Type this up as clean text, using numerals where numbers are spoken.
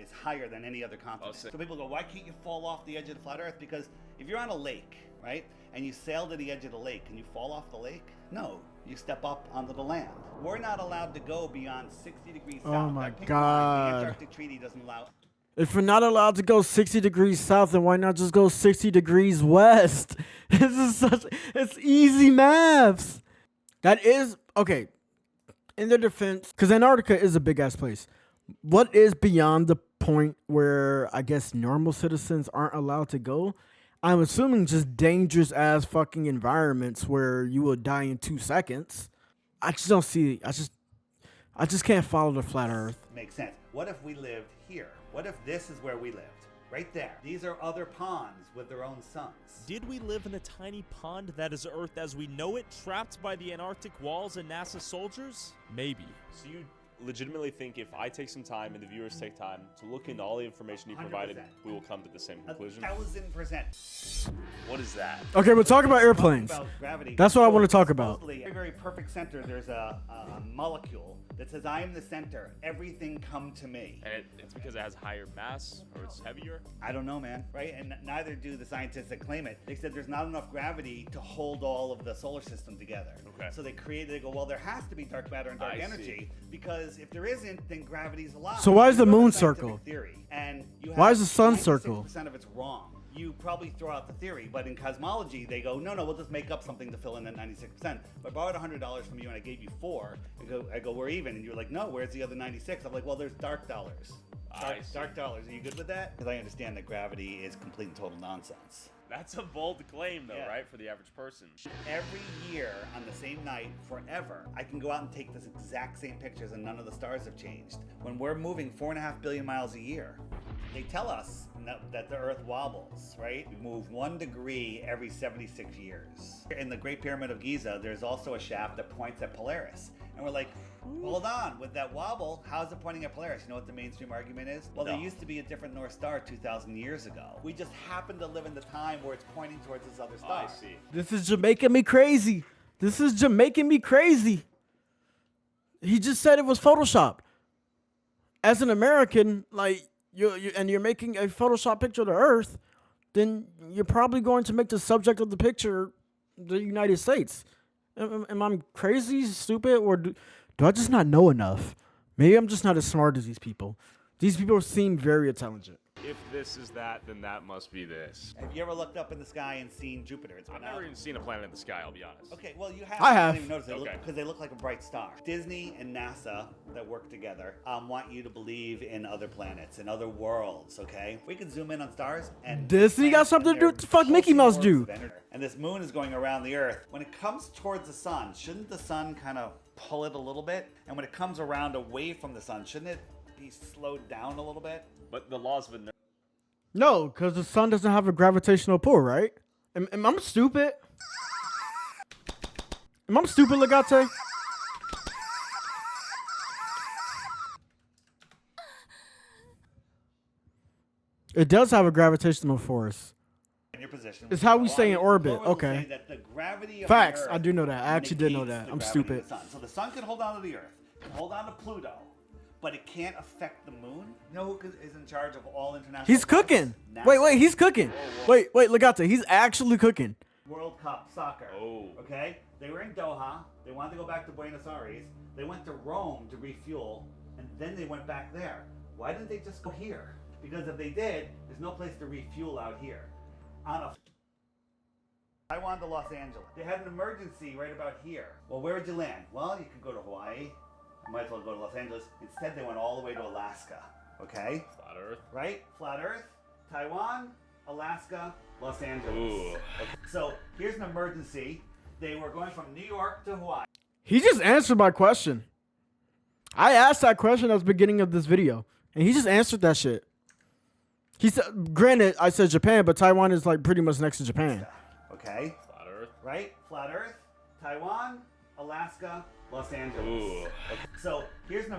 is higher than any other continent. So people go, why can't you fall off the edge of the flat Earth? Because if you're on a lake, right, and you sail to the edge of the lake, can you fall off the lake? No, you step up onto the land. We're not allowed to go beyond 60 degrees south. Oh my God. The Antarctic Treaty doesn't allow. If we're not allowed to go 60 degrees south, then why not just go 60 degrees west? It's easy maths. That is, okay, in their defense, because Antarctica is a big ass place. What is beyond the point where I guess normal citizens aren't allowed to go? I'm assuming just dangerous ass fucking environments where you will die in 2 seconds. I just don't see, I just can't follow the flat earth. Makes sense. What if we lived here? What if this is where we lived? Right there. These are other ponds with their own suns. Did we live in a tiny pond that is Earth as we know it, trapped by the Antarctic walls and NASA soldiers? Maybe. So you legitimately think if I take some time and the viewers take time to look into all the information you provided, 100%. we will come to the same conclusion? 1000%. What is that? Okay, we'll talk about airplanes. About gravity. That's what I want to talk about. In a very perfect center, there's a molecule that says, I am the center. Everything come to me. And it's because it has higher mass or it's heavier? I don't know, man. Right? And neither do the scientists that claim it. They said there's not enough gravity to hold all of the solar system together. Okay. So they go, well, there has to be dark matter and dark energy because if there isn't, then gravity's a lie. So why is the moon Scientific circle? Theory. And you have Why is the sun circle? 96% of it's wrong. You probably throw out the theory, but in cosmology, they go, no, we'll just make up something to fill in that 96%. If I borrowed $100 from you and I gave you 4, I go, we're even. And you're like, no, where's the other 96? I'm like, well, there's dark dollars. Dark dollars. Are you good with that? Because I understand that gravity is complete and total nonsense. That's a bold claim, though, Yeah. right? For the average person. Every year on the same night forever, I can go out and take this exact same pictures and none of the stars have changed. When we're moving 4.5 billion miles a year, they tell us that the Earth wobbles, right? We move 1 degree every 76 years. In the Great Pyramid of Giza, there's also a shaft that points at Polaris. And we're like, hold on, with that wobble, how's it pointing at Polaris? You know what the mainstream argument is? Well, there used to be a different North Star 2,000 years ago. We just happen to live in the time where it's pointing towards this other star. I see. This is Jamaican me crazy. This is Jamaican me crazy. He just said it was Photoshop. As an American, like, you're making a Photoshop picture of the Earth, then you're probably going to make the subject of the picture the United States. Am I crazy, stupid, or do I just not know enough? Maybe I'm just not as smart as these people. These people seem very intelligent. If this is that, then that must be this. Have you ever looked up in the sky and seen Jupiter? It's I've been never out. even seen a planet in the sky, I'll be honest. Okay, well, you have. I have. didn't even notice it Okay. because they look like a bright star. Disney and NASA that work together want you to believe in other planets and other worlds, okay? We can zoom in on stars and... Disney got something to do with the fuck Mickey Mouse do. And this moon is going around the Earth. When it comes towards the sun, shouldn't the sun kind of pull it a little bit? And when it comes around away from the sun, shouldn't it be slowed down a little bit? But the laws of inertia. No, because the sun doesn't have a gravitational pull, right? Am I stupid? Am I stupid, Legate? It does have a gravitational force. In your position. It's how we stay in orbit. Before we Okay. say that the gravity of Facts. the Earth I do know that. I actually did know negates that. the I'm gravity of stupid. the sun. So the sun can hold on to the Earth, can hold on to Pluto, but it can't affect the moon. You know who is in charge of all international He's flights? cooking. NASA. Wait, he's cooking. Wait, Legate. He's actually cooking. World Cup soccer. Oh. Okay? They were in Doha. They wanted to go back to Buenos Aires. They went to Rome to refuel, and then they went back there. Why didn't they just go here? Because if they did, there's no place to refuel out here. Taiwan to Los Angeles. They had an emergency right about here. Well, where would you land? Well, you could go to Hawaii. You might as well go to Los Angeles. Instead, they went all the way to Alaska. Okay? Flat Earth. Right? Flat Earth, Taiwan, Alaska, Los Angeles. Ooh. Okay. So here's an emergency. They were going from New York to Hawaii. He just answered my question. I asked that question at the beginning of this video, and he just answered that shit. He said, granted, I said Japan, but Taiwan is like pretty much next to Japan. Okay? Flat Earth. Right? Flat Earth, Taiwan, Alaska, Los Angeles. Ooh. Okay. So here's an